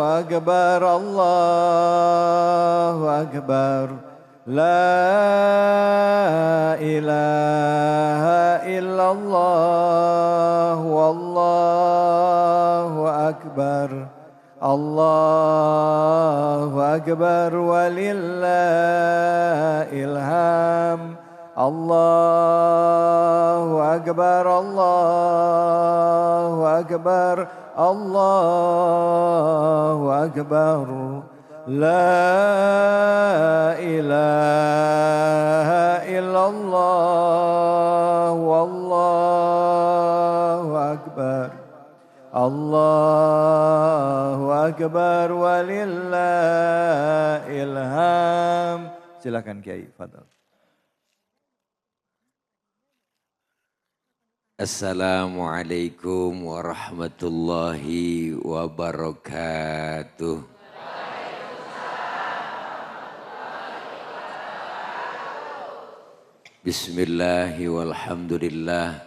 أكبر الله أكبر لا إله إلا الله والله أكبر الله أكبر ولله الحمد الله أكبر الله أكبر الله أكبر لا إله إلا الله والله أكبر الله أكبر ولله الحمد. Silakan Kiai, fadhal. Assalamualaikum warahmatullahi wabarakatuh. Bismillahi walhamdulillah.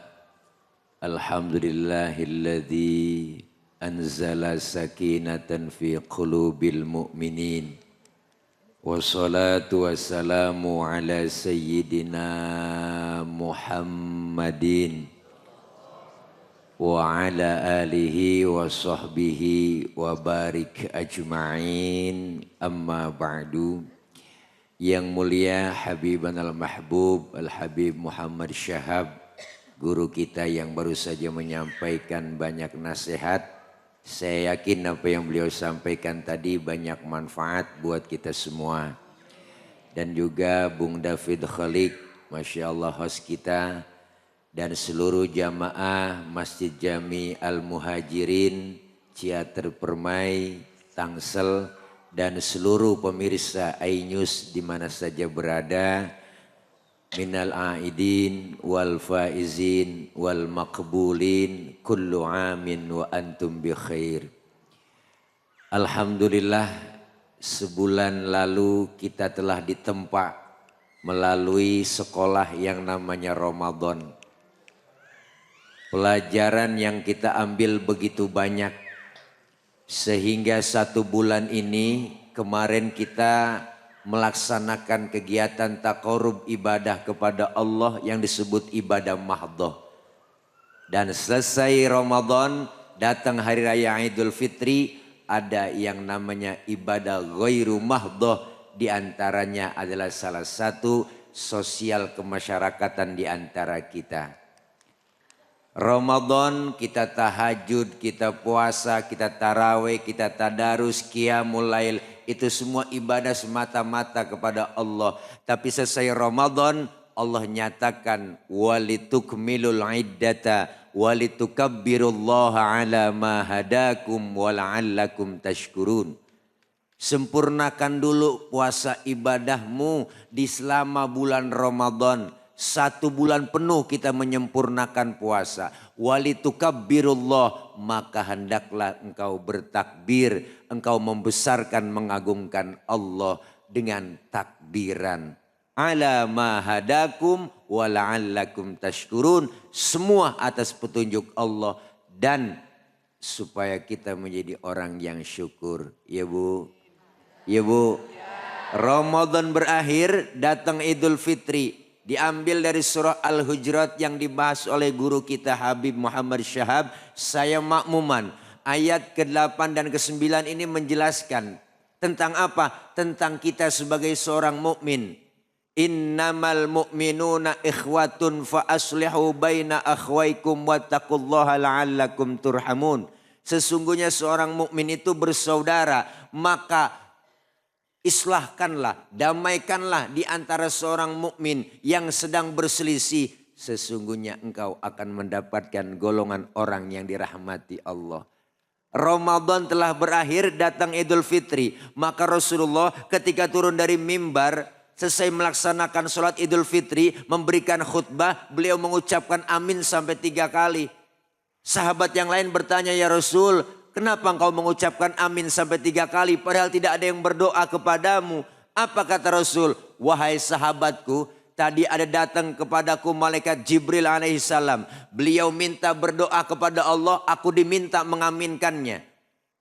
Alhamdulillahilladzi anzala sakinatan fi qulubil mu'minin. Wassalatu wassalamu ala sayyidina Muhammadin wa ala alihi wa sahbihi wa barik ajma'in, amma ba'du. Yang mulia Habiban al-Mahbub Al-Habib Muhammad Syahab, guru kita yang baru saja menyampaikan banyak nasihat. Saya yakin apa yang beliau sampaikan tadi banyak manfaat buat kita semua. Dan juga Bung David Khalik, Masya Allah, host kita, dan seluruh jamaah Masjid Jami Al-Muhajirin, Ciater Permai, Tangsel, dan seluruh pemirsa iNews di mana saja berada. Minal aidin wal faizin wal maqbulin kullu amin wa antum bi khair. Alhamdulillah, sebulan lalu kita telah ditempa melalui sekolah yang namanya Ramadan. Pelajaran yang kita ambil begitu banyak, sehingga 1 bulan ini kemarin kita melaksanakan kegiatan taqarrub ibadah kepada Allah yang disebut ibadah mahdhah. Dan selesai Ramadan, datang hari raya Idul Fitri, ada yang namanya ibadah ghairu mahdhah, di antaranya adalah salah satu sosial kemasyarakatan di antara kita. Ramadan kita tahajud, kita puasa, kita tarawih, kita tadarus, qiyamul lail, itu semua ibadah semata-mata kepada Allah. Tapi selesai Ramadan, Allah nyatakan walitukmilul iddata walitukabbirullaha ala ma hadakum wala'allakum tashkurun. Sempurnakan dulu puasa ibadahmu di selama bulan Ramadan. 1 bulan penuh kita menyempurnakan puasa. Walitukabbirullah, maka hendaklah engkau bertakbir, engkau membesarkan mengagungkan Allah dengan takbiran. Ala ma hadakum wa la'allakum tashkurun, semua atas petunjuk Allah dan supaya kita menjadi orang yang syukur. Ya Bu? Ya Bu? Ramadan berakhir, datang Idul Fitri. Diambil dari surah Al-Hujurat yang dibahas oleh guru kita Habib Muhammad Syahab. Saya makmuman. Ayat ke-8 dan ke-9 ini menjelaskan tentang apa? Tentang kita sebagai seorang mukmin. Innamal mu'minuna ikhwatun fa aslihu baina akhwaikum wattaqullaha la'allakum turhamun. Sesungguhnya seorang mukmin itu bersaudara, maka islahkanlah, damaikanlah di antara seorang mukmin yang sedang berselisih. Sesungguhnya engkau akan mendapatkan golongan orang yang dirahmati Allah. Ramadan telah berakhir, datang Idul Fitri. Maka Rasulullah ketika turun dari mimbar, selesai melaksanakan sholat Idul Fitri, memberikan khutbah, beliau mengucapkan amin sampai 3 kali. Sahabat yang lain bertanya, ya Rasul, kenapa engkau mengucapkan amin sampai 3 kali padahal tidak ada yang berdoa kepadamu? Apa kata Rasul? Wahai sahabatku, tadi ada datang kepadaku malaikat Jibril alaihissalam. Beliau minta berdoa kepada Allah, aku diminta mengaminkannya.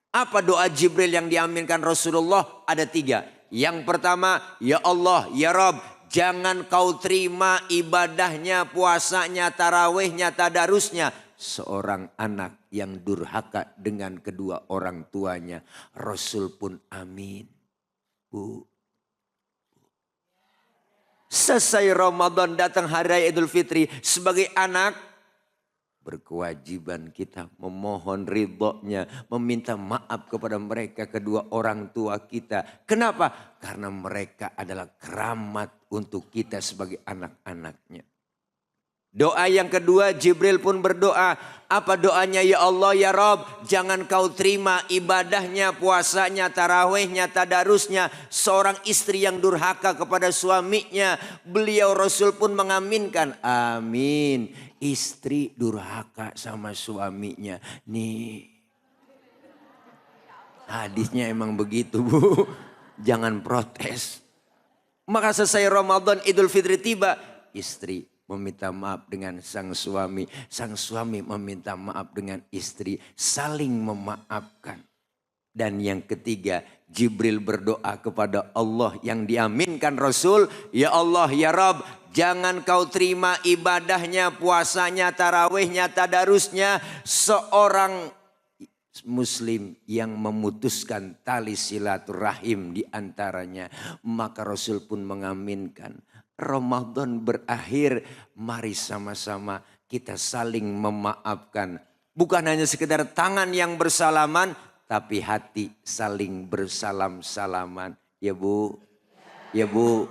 Apa doa Jibril yang diaminkan Rasulullah? Ada 3. Yang pertama, ya Allah, ya Rob, jangan kau terima ibadahnya, puasanya, tarawihnya, tadarusnya seorang anak yang durhaka dengan kedua orang tuanya. Rasul pun amin. Bu. Selesai Ramadan, datang hari raya Idul Fitri. Sebagai anak, berkewajiban kita memohon ridhonya, meminta maaf kepada mereka, kedua orang tua kita. Kenapa? Karena mereka adalah keramat untuk kita sebagai anak-anaknya. Doa yang kedua, Jibril pun berdoa. Apa doanya? Ya Allah, ya Rob, jangan kau terima ibadahnya, puasanya, tarawihnya, tadarusnya seorang istri yang durhaka kepada suaminya. Beliau Rasul pun mengaminkan. Amin. Istri durhaka sama suaminya. Nih, hadisnya emang begitu, Bu. Jangan protes. Maka selesai Ramadan, Idul Fitri tiba. Istri meminta maaf dengan sang suami meminta maaf dengan istri, saling memaafkan. Dan yang ketiga, Jibril berdoa kepada Allah yang diaminkan Rasul, ya Allah, ya Rabb, jangan kau terima ibadahnya, puasanya, tarawihnya, tadarusnya seorang muslim yang memutuskan tali silaturahim di antaranya. Maka Rasul pun mengaminkan. Ramadan berakhir, mari sama-sama kita saling memaafkan. Bukan hanya sekedar tangan yang bersalaman, tapi hati saling bersalam-salaman. Ya Bu, ya Bu,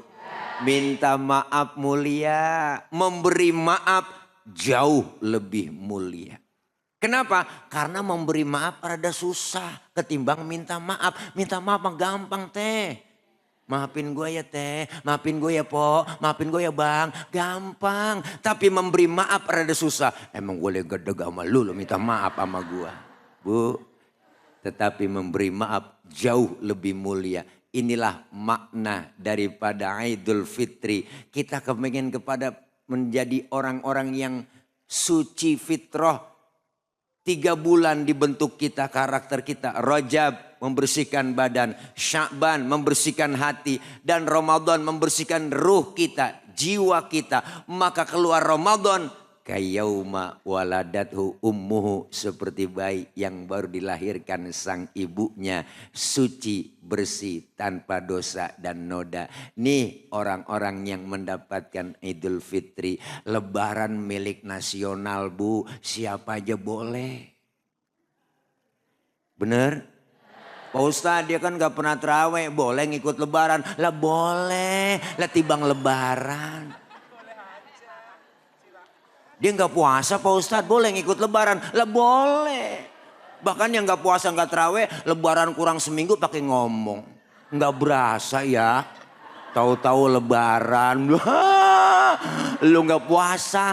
minta maaf mulia, memberi maaf jauh lebih mulia. Kenapa? Karena memberi maaf rada susah ketimbang minta maaf. Minta maaf mah gampang teh. Maafin gue ya teh, maafin gue ya po, maafin gue ya bang. Gampang. Tapi memberi maaf rada susah. Emang gue gedeg sama lu minta maaf sama gue. Bu, tetapi memberi maaf jauh lebih mulia. Inilah makna daripada Idul Fitri. Kita kepengen kepada menjadi orang-orang yang suci fitrah. 3 bulan dibentuk kita, karakter kita. Rajab membersihkan badan, Sya'ban membersihkan hati, dan Ramadan membersihkan ruh kita, jiwa kita. Maka keluar Ramadan, kayauma waladathu ummuhu, seperti bayi yang baru dilahirkan sang ibunya, suci, bersih, tanpa dosa dan noda. Nih orang-orang yang mendapatkan Idul Fitri. Lebaran milik nasional, Bu. Siapa aja boleh. Bener? Pak Ustadz, dia kan gak pernah terawih, boleh ngikut lebaran? Lah boleh, lah tibang lebaran. Dia gak puasa Pak Ustadz, boleh ngikut lebaran? Lah boleh. Bahkan yang gak puasa gak terawih, lebaran kurang seminggu pakai ngomong. Gak berasa ya, tahu-tahu lebaran. Lu gak puasa.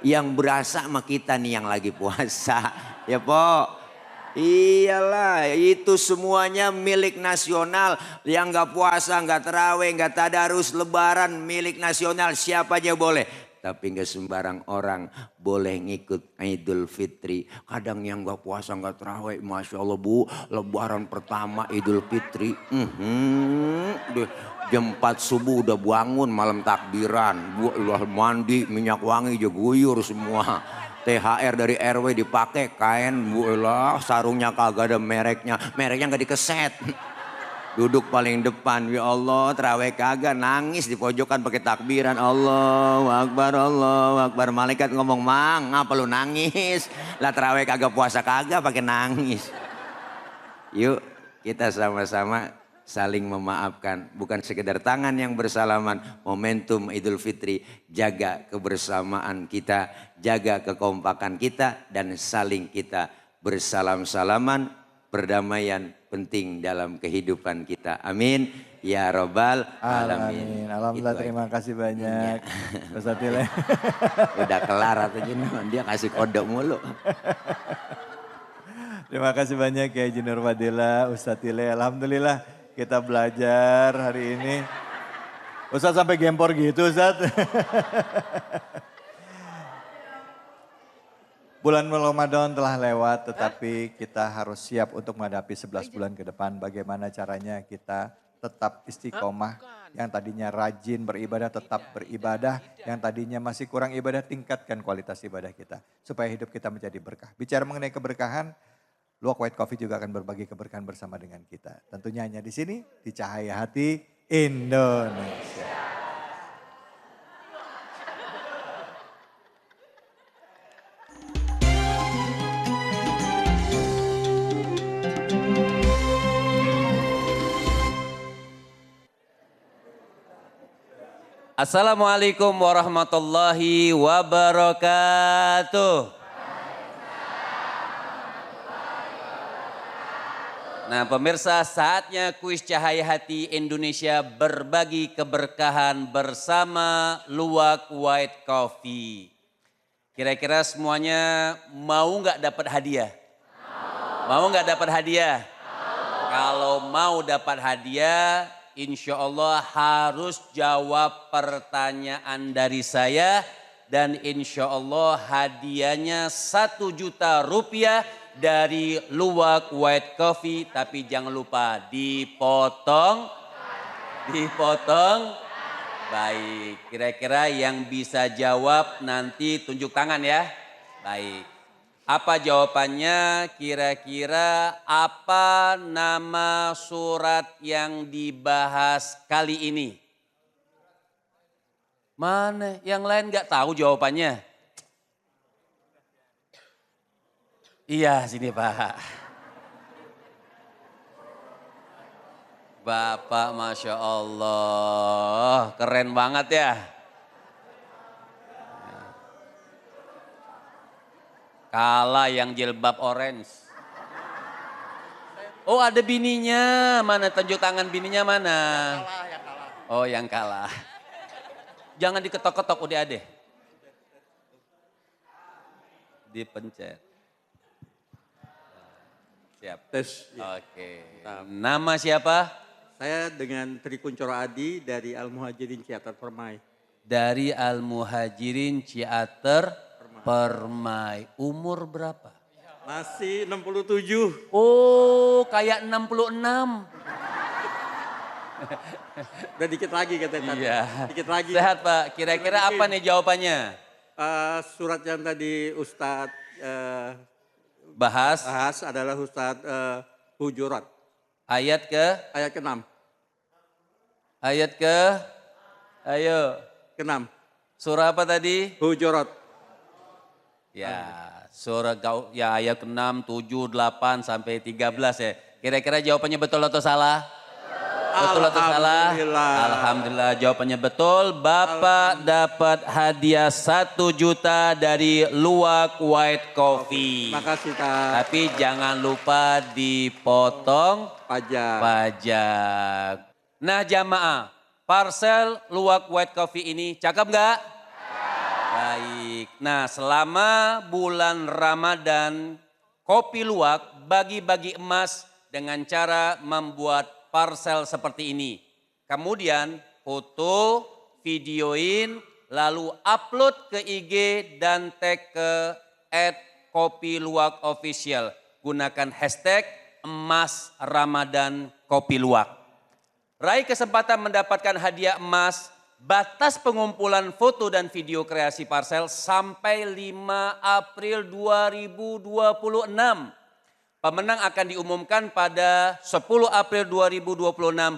Yang berasa sama kita nih yang lagi puasa. Ya Pok. Iyalah, itu semuanya milik nasional. Yang gak puasa, gak terawih, gak tadarus, lebaran milik nasional. Siapa aja boleh. Tapi gak sembarang orang boleh ngikut Idul Fitri. Kadang yang gak puasa, gak terawih, Masya Allah Bu, lebaran pertama Idul Fitri. Jam 4 subuh udah bangun, malam takbiran. Udah mandi, minyak wangi juga guyur semua. THR dari RW dipakai, kain, sarungnya kagak ada mereknya. Mereknya gak dikeset. Duduk paling depan, ya Allah, terawih kagak, nangis di pojokan pakai takbiran. Allahu Akbar, Allahu Akbar. Malaikat ngomong, Mang, ngapa lu nangis? Lah terawih kagak, puasa kagak, pakai nangis. Yuk kita sama-sama saling memaafkan. Bukan sekedar tangan yang bersalaman. Momentum Idul Fitri, jaga kebersamaan kita, jaga kekompakan kita, dan saling kita bersalam-salaman. Perdamaian penting dalam kehidupan kita. Amin. Ya Rabbal Alamin. Alhamdulillah, terima kasih banyak. Ustaz Tile. Udah kelar atau gimana? Dia kasih kode mulu. Terima kasih banyak ya Haji Nur Fadila, Ustaz Tile. Alhamdulillah kita belajar hari ini. Ustaz sampai gempor gitu Ustaz. Bulan Ramadan telah lewat, tetapi kita harus siap untuk menghadapi 11 bulan ke depan. Bagaimana caranya kita tetap istiqomah, yang tadinya rajin beribadah tetap beribadah, yang tadinya masih kurang ibadah tingkatkan kualitas ibadah kita. Supaya hidup kita menjadi berkah. Bicara mengenai keberkahan, Luwak White Coffee juga akan berbagi keberkahan bersama dengan kita. Tentunya hanya di sini, di Cahaya Hati Indonesia. Assalamualaikum warahmatullahi wabarakatuh. Nah pemirsa, saatnya kuis Cahaya Hati Indonesia berbagi keberkahan bersama Luwak White Coffee. Kira-kira semuanya mau nggak dapat hadiah? Mau nggak dapat hadiah? Kalau mau dapat hadiah, insya Allah harus jawab pertanyaan dari saya. Dan insya Allah hadiahnya 1 juta rupiah dari Luwak White Coffee. Tapi jangan lupa dipotong. Baik, kira-kira yang bisa jawab nanti tunjuk tangan ya. Baik. Apa jawabannya? Kira-kira apa nama surat yang dibahas kali ini? Mana? Yang lain nggak tahu jawabannya? Iya, sini Pak. Bapak Masya Allah, keren banget ya. Kalah yang jilbab orange. Oh ada bininya, mana tunjuk tangan bininya mana? Yang kalah. Oh yang kalah. Jangan diketok-ketok udah adek. Dipencet. Siap. Tes. Oke. Nama siapa? Saya dengan Tri Kuncoro Adi dari Al-Muhajirin Ciater Permai. Dari Al-Muhajirin Ciater Permai. Umur berapa? Masih 67. Oh, kayak 66. Udah dikit lagi katanya. Iya. Dikit lagi. Sehat Pak. Kira-kira apa nih jawabannya? Surat yang tadi Ustadz Bahas. bahas adalah Ustadz Hujurat. Ayat ke? Ayat ke-6. Ayat ke? Ayo. Ke-6. Surah apa tadi? Hujurat. Ya, surah ya ayat ke-6, 7, 8 sampai 13 ya. Kira-kira jawabannya betul atau salah? Betul atau salah? Alhamdulillah jawabannya betul. Bapak dapat hadiah 1 juta dari Luwak White Coffee. Makasih Kak. Tapi jangan lupa dipotong pajak. Nah jamaah, parcel Luwak White Coffee ini cakep nggak? Baik. Nah selama bulan Ramadan, Kopi Luwak bagi-bagi emas dengan cara membuat parcel seperti ini. Kemudian foto, videoin, lalu upload ke IG dan tag ke @kopiluwakofficial. Gunakan hashtag emas Ramadan Kopi Luwak. Raih kesempatan mendapatkan hadiah emas. Batas pengumpulan foto dan video kreasi parcel sampai 5 April 2026. Pemenang akan diumumkan pada 10 April 2026.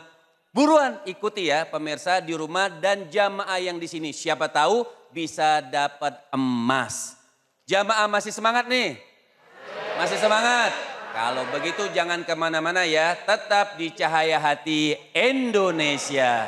Buruan ikuti ya pemirsa di rumah dan jamaah yang di sini. Siapa tahu bisa dapat emas. Jamaah masih semangat nih? Masih semangat? Kalau begitu jangan kemana-mana ya. Tetap di Cahaya Hati Indonesia.